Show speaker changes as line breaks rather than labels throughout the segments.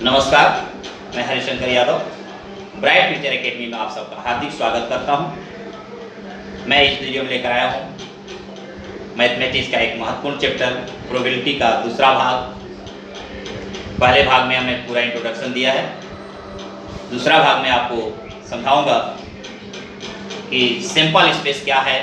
नमस्कार, मैं Harishankar Yadav bright future academy में आप सबका हार्दिक स्वागत करता हूं। मैं इस वीडियो में लेकर आया हूं मैथमेटिक्स का एक महत्वपूर्ण चैप्टर प्रोबेबिलिटी का दूसरा भाग। पहले भाग में हमने पूरा इंट्रोडक्शन दिया है, दूसरा भाग में आपको समझाऊंगा कि सैंपल स्पेस क्या है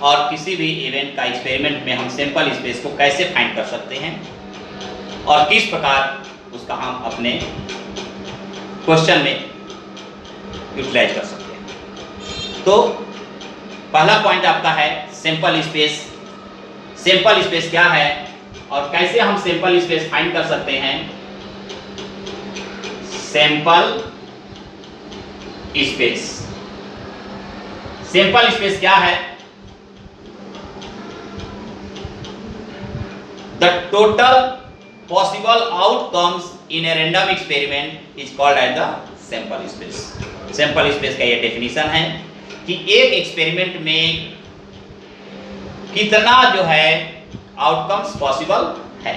और किसी भी इवेंट का एक्सपेरिमेंट में हम सैंपल स्पेस को कैसे फाइंड कर सकते हैं और किस प्रकार उसका हम अपने क्वेश्चन में यूटिलाइज कर सकते हैं। तो पहला पॉइंट आपका है सैंपल स्पेस। सैंपल स्पेस क्या है और कैसे हम सैंपल स्पेस फाइंड कर सकते हैं। सैंपल स्पेस, सैंपल स्पेस क्या है? The total possible outcomes in a random experiment is called as the sample space. sample space का ये डेफिनेशन है कि एक एक्सपेरिमेंट में कितना जो है आउटकम्स पॉसिबल है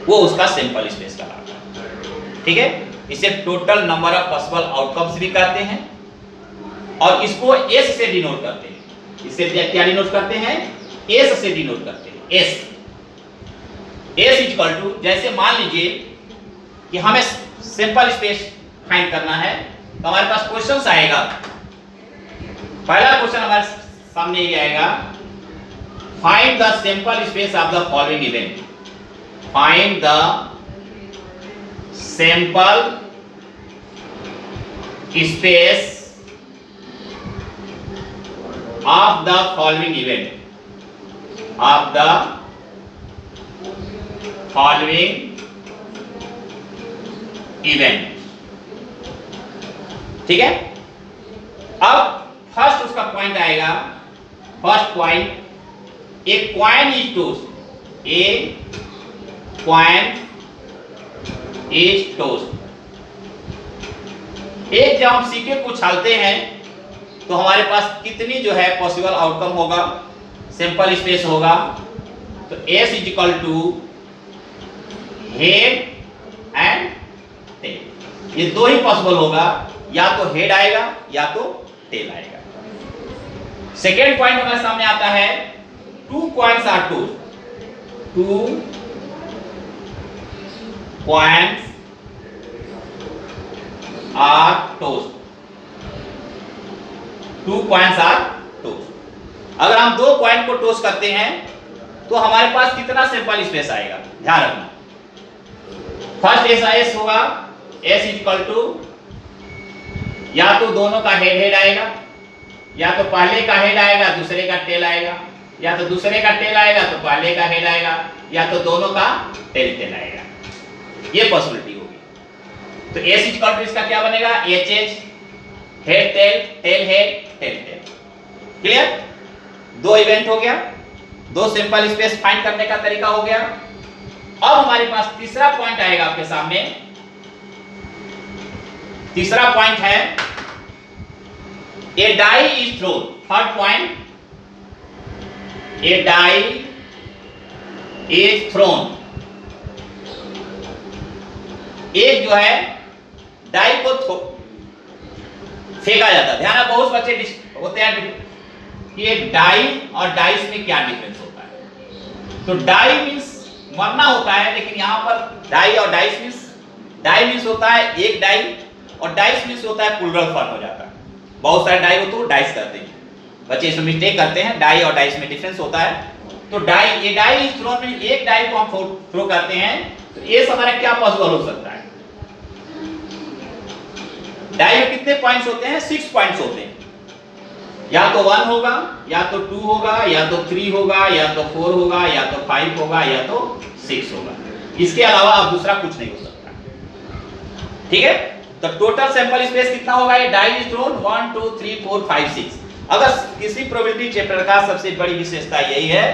वो उसका सैंपल स्पेस कहलाता है। ठीक है, इसे total number of possible outcomes भी कहते हैं और इसको एस से डिनोट करते हैं। इससे क्या डिनोट करते हैं? एस से डिनोट करते हैं। एस इक्वल टू, जैसे मान लीजिए कि हमें सैंपल स्पेस फाइंड करना है तो हमारे पास क्वेश्चन आएगा। पहला क्वेश्चन हमारे सामने ये आएगा, find the sample space of the following event. Find the sample space of the following event. Of the following event. ठीक है, अब फर्स्ट उसका पॉइंट आएगा। First point, a coin is toast. A coin is toast. एक जब हम सिक्के को उछालते हैं तो हमारे पास कितनी जो है पॉसिबल आउटकम होगा, सैंपल स्पेस होगा। तो S is equal to head and tail. ये दो ही पॉसिबल होगा, या तो हेड आएगा या तो टेल आएगा। सेकेंड पॉइंट हमारे सामने आता है, two coins are tossed. Two coins are tossed. Two coins are tossed. अगर हम दो कॉइन को टोस्ट करते हैं तो हमारे पास कितना सैंपल स्पेस आएगा? ध्यान रखना, फर्स्ट एस होगा। एस इक्वल टू, या तो दोनों का हेड हेड आएगा, या तो पहले का हेड आएगा दूसरे का टेल आएगा, या तो दूसरे का टेल आएगा तो पहले का हेड आएगा, या तो दोनों का टेल टेल आएगा। ये पॉसिबिलिटी होगी। तो एस इक्वल टू इसका क्या बनेगा? H H, head tail, tail head, tail tail. Clear? दो इवेंट हो गया, दो सैंपल स्पेस फाइंड करने का तरीका हो गया। अब हमारे पास तीसरा पॉइंट आएगा आपके सामने। तीसरा पॉइंट है, a die is thrown. Third point, a die is thrown. एक जो है डाई को फेंका जाता है। ध्यान है, बहुत बच्चे होते हैं कि ये डाई और डाइस में क्या डिफरेंस होता है। तो डाई मींस मरना होता है, लेकिन यहां पर डाई और डाइस मींस, डाई मींस होता है एक डाई और डाइस मींस होता है प्लूरल फॉर्म हो जाता है। बहुत सारे डाई हो तो डाइस करते हैं, बच्चे इसमें मिस्टेक करते हैं। डाई और डाइस में डिफरेंस होता है। तो डाई, ये डाई इज थ्रोन में एक डाई को हम थ्रो करते हैं तो ये हमारा क्या पॉसिबल हो सकता है? डाई में कितने पॉइंट्स होते हैं? 6 पॉइंट्स होते हैं। या तो 1 होगा, या तो 2 होगा, या तो 3 होगा, या तो 4 होगा, या तो 5 होगा, या तो 6 होगा। इसके अलावा अब दूसरा कुछ नहीं हो सकता। ठीक है, तो टोटल सैंपल स्पेस कितना होगा? ये डाई इज थ्रोन 1 2 3 4 5 6। अगर किसी प्रोबेबिलिटी चैप्टर का सबसे बड़ी विशेषता यही है,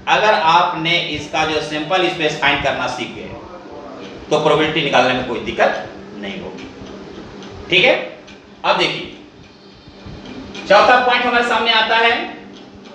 अगर आपने इसका जो सैंपल स्पेस फाइंड करना सीख गए तो प्रोबेबिलिटी निकालने में कोई दिक्कत नहीं होगी। ठीक है, अब देखिए चौथा पॉइंट हमारे सामने आता है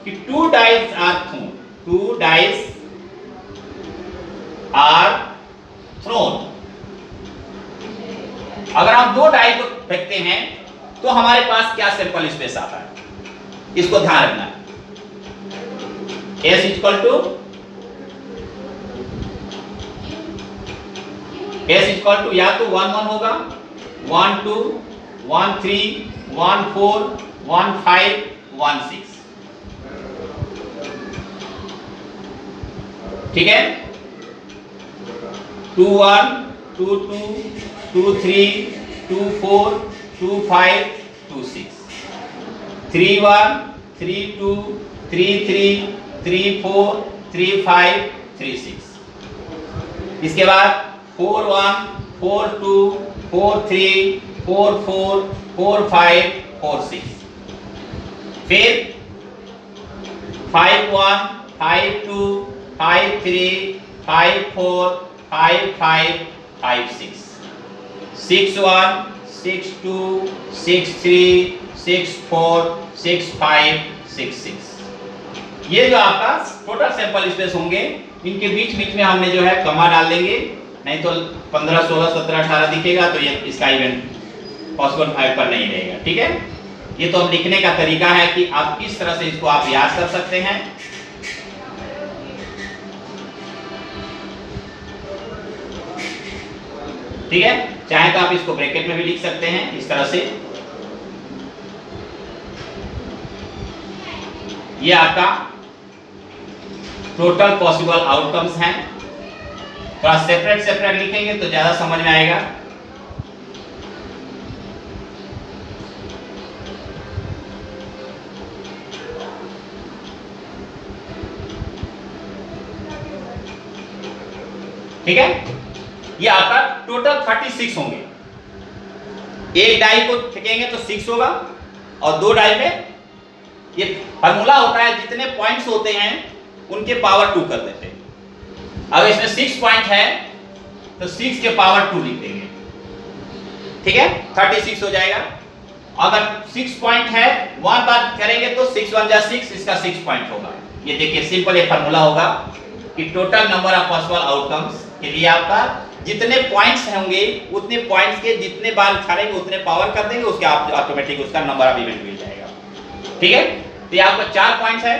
कि 2 dice are thrown. 2 dice are thrown. अगर हम दो डाई को फेंकते हैं तो हमारे पास क्या सैंपल स्पेस आता है, इसको ध्यान रखना है। S इक्वल टू या तो 1 1 होगा, 1 2 1 3 1 4 1 5 1 6, ठीक है। 2 1 2 2 2 3 2 4 2 5 2 6, 3 1 3 2 3 3 3 4 3 5 3 6, इसके बाद 4 1 4 2 4 3 4 4 4 5 4 6, फिर 5 1 5 2 5 3 5 4 5 5 5 6, 6 1 6 2 6 3 6 4 6 5 6 6। ये जो आपका टोटल सैंपल स्पेस होंगे, इनके बीच बीच में हमने जो है कमा डाल देंगे, नहीं तो 15 16 17 18 दिखेगा तो ये इसका इवेंट पॉसिबल 5 पर नहीं रहेगा, ठीक है। ये तो हम लिखने का तरीका है कि आप किस तरह से इसको आप याद कर सकते हैं। ठीक है, चाहे तो आप इसको ब्रैकेट में भी लिख सकते हैं इस तरह से। ये आपका टोटल पॉसिबल आउटकम्स हैं। थोड़ा सेपरेट सेपरेट लिखेंगे तो ज्यादा समझ में आएगा। ठीक है, ये आपका टोटल 36 होंगे। एक डाई को फेंकेंगे तो 6 होगा, और दो डाई में ये फार्मूला होता है जितने पॉइंट्स होते हैं उनके पावर 2 कर देते हैं। अगर इसमें 6 पॉइंट है तो 6 के पावर 2 लिख देंगे, ठीक है, 36 हो जाएगा। अगर 6 पॉइंट है 1 बार करेंगे तो 6 1 जा 6, इसका 6 पॉइंट होगा। ये देखिए सिंपल एक फार्मूला होगा कि total number of possible outcomes के लिए आपका जितने पॉइंट्स होंगे उतने पॉइंट्स के जितने बार छाड़ेंगे उतने पावर कर देंगे, उसके आप ऑटोमेटिक उसका नंबर ऑफ इवेंट मिल जाएगा। ठीक है, तो ये आपका 4 पॉइंट्स है।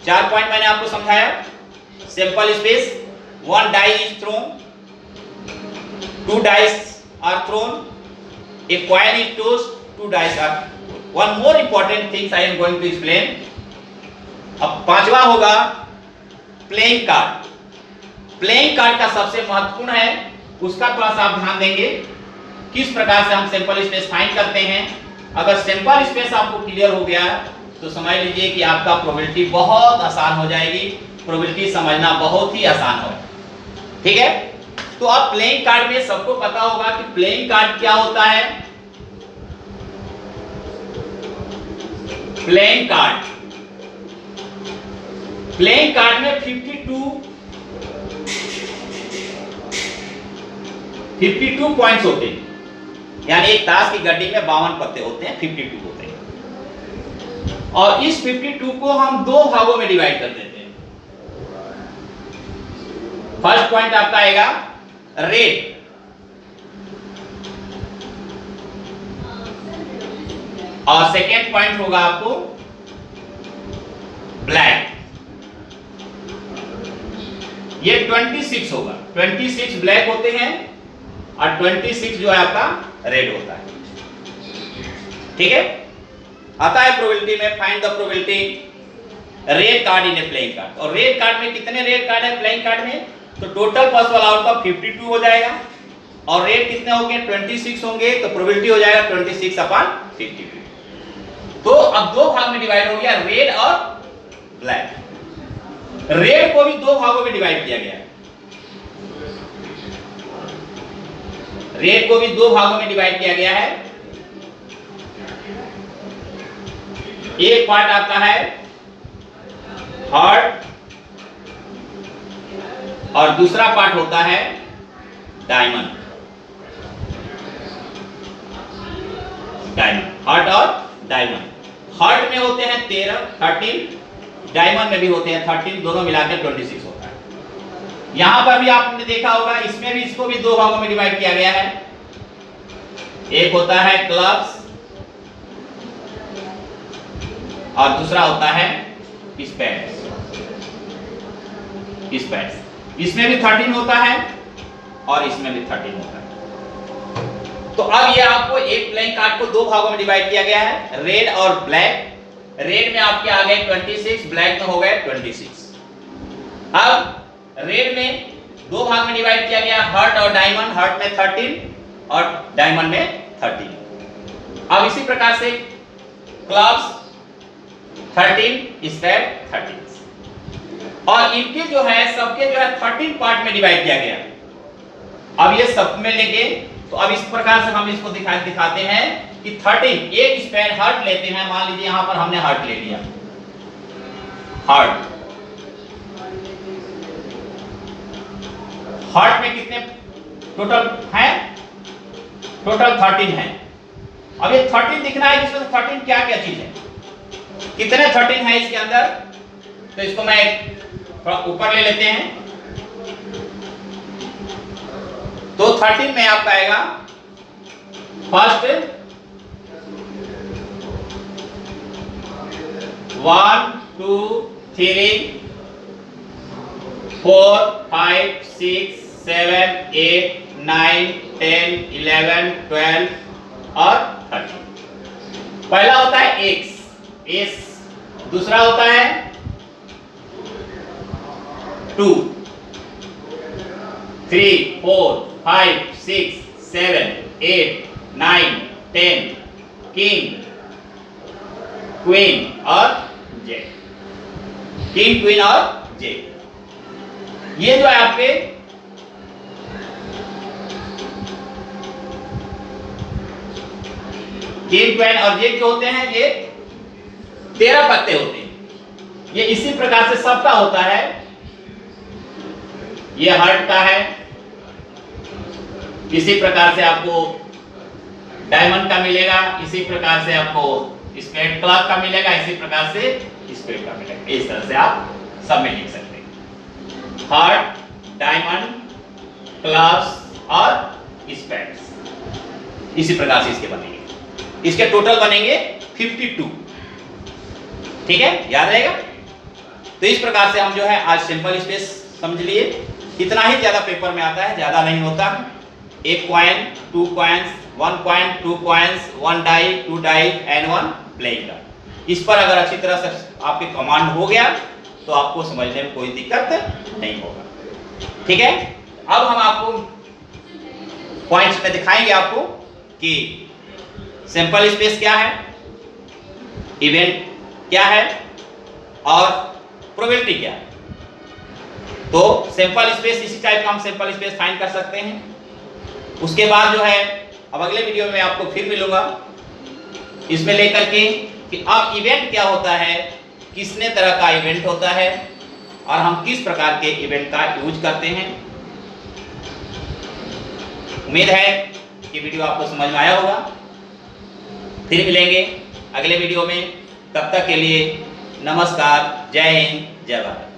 4 पॉइंट मैंने आपको समझाया। Sample space, 1 die is thrown, 2 dice are thrown, a coin is tossed, 2 dice are thrown. One more important things I am going to explain. अब पांचवा होगा प्लेइंग कार्ड। प्लेइंग कार्ड का सबसे महत्वपूर्ण है, उसका थोड़ा सा आप ध्यान देंगे किस प्रकार से हम सैंपल स्पेस फाइंड करते हैं। अगर सैंपल स्पेस आपको क्लियर हो गया तो समझ लीजिए कि आपका प्रोबेबिलिटी बहुत आसान हो जाएगी, प्रोबेबिलिटी समझना बहुत ही आसान हो। ठीक है, तो अब प्लेइंग कार्ड में सबको पता होगा कि प्लेइंग कार्ड क्या होता है। प्लेइंग कार्ड में 52 पॉइंट्स होते हैं, यानी एक ताश की गड्डी में 52 पत्ते होते हैं, 52 होते हैं। और इस 52 को हम 2 भागों में डिवाइड कर देते हैं। फर्स्ट पॉइंट आपका आएगा रेड, और सेकेंड पॉइंट होगा आपको ब्लैक। ये 26 होगा, 26 ब्लैक होते हैं और 26 जो है आपका रेड होता है। ठीक है, आता है प्रोबेबिलिटी में find the probability red card in A playing card. और रेड कार्ड में कितने रेड कार्ड है प्लेइंग कार्ड में, तो टोटल पॉसिबल आउटकम 52 हो जाएगा, और रेड कितने होंगे 26 होंगे, तो प्रोबेबिलिटी हो जाएगा 26/52। तो अब 2 भाग में डिवाइड हो गया, रेड और ब्लैक। रेड को भी 2 भागों में डिवाइड किया गया है। रेड को भी 2 भागों में डिवाइड किया गया है। एक पार्ट आपका है हार्ट और दूसरा पार्ट होता है डायमंड। हार्ट और डायमंड। हार्ट में होते हैं 13 डायमंड में भी होते हैं 13, दोनों मिलाकर 26 होता है। यहां पर भी आपने देखा होगा, इसमें भी इसको भी 2 भागों में डिवाइड किया गया है। एक होता है क्लब्स और दूसरा होता है स्पेड्स। इसमें भी 13 होता है और इसमें भी 13 होता है। तो अब ये आपको एक प्लेइंग कार्ड को दो भागों में डिवाइड किया गया है, रेड और ब्लैक। रेड में आपके आ गए 26, ब्लैक में हो गए 26। अब रेड में दो भाग में डिवाइड किया गया, हर्ट और डायमंड। हर्ट में 13 और डायमंड में 13। अब इसी प्रकार से क्लब्स 13, स्पेड 13 और इनके जो है सबके जो है 13 पार्ट में डिवाइड किया गया। अब ये सब में लेंगे तो अब इस प्रकार से हम इसको दिखाते हैं कि 13 एक स्पेड हर्ट लेते हैं। मान लीजिए यहां पर हमने हर्ट ले लिया, हर्ट में कितने टोटल हैं? टोटल 13 है। अब ये 13 दिखना है, इसमें 13 क्या क्या चीज है, कितने 13 है इसके अंदर। तो इसको मैं थोड़ा ऊपर ले लेते हैं। तो 13 में आपका आएगा फर्स्ट 1 2 3 4 5 6 7 8 9 10 11 12 और 13। पहला होता है एस, दूसरा होता है 2 3 4 5 6 7 8 9 10 किंग क्वीन और जेड। किंग क्वीन और जेड ये जो है आपके किंग क्वीन और जेड जो होते हैं ये 13 पत्ते होते हैं। ये इसी प्रकार से सबका होता है। ये हर्ट का है, इसी प्रकार से आपको डायमंड का मिलेगा, इसी प्रकार से आपको स्पेड क्लब का मिलेगा, इसी प्रकार से स्पेड का मिलेगा। इस तरह से आप सब में लिख सकते हैं, हार्ट, डायमंड, क्लब्स और स्पेड्स। इसी प्रकार से इसके बनेंगे। इसके टोटल बनेंगे 52। ठीक है, याद रहेगा। तो इस प्रकार से हम जो है आज सिंपल स्पेस समझ लिए। इतना ही ज्यादा पेपर में आता है, ज्यादा नहीं होता। एक coin, 2 coins, 1 coin, 2 coins, 1 die, 2 die and 1 playing card. इस पर अगर अच्छी तरह से आपके कमांड हो गया तो आपको समझने में कोई दिक्कत नहीं होगा। ठीक है, अब हम आपको पॉइंट्स में दिखाएंगे आपको कि सिंपल स्पेस क्या है, इवेंट क्या है और प्रोबेबिलिटी क्या है। तो सिंपल स्पेस इसी टाइप का हम सिंपल स्पेस फाइंड कर सकते हैं। उसके बाद जो है अब अगले वीडियो में आपको फिर मिलूंगा इसमें लेकर के कि अब इवेंट क्या होता है, किसने तरह का इवेंट होता है और हम किस प्रकार के इवेंट का यूज करते हैं। उम्मीद है कि वीडियो आपको समझ में आया होगा। फिर मिलेंगे अगले वीडियो में, तब तक के लिए नमस्कार, जय हिंद, जय भारत।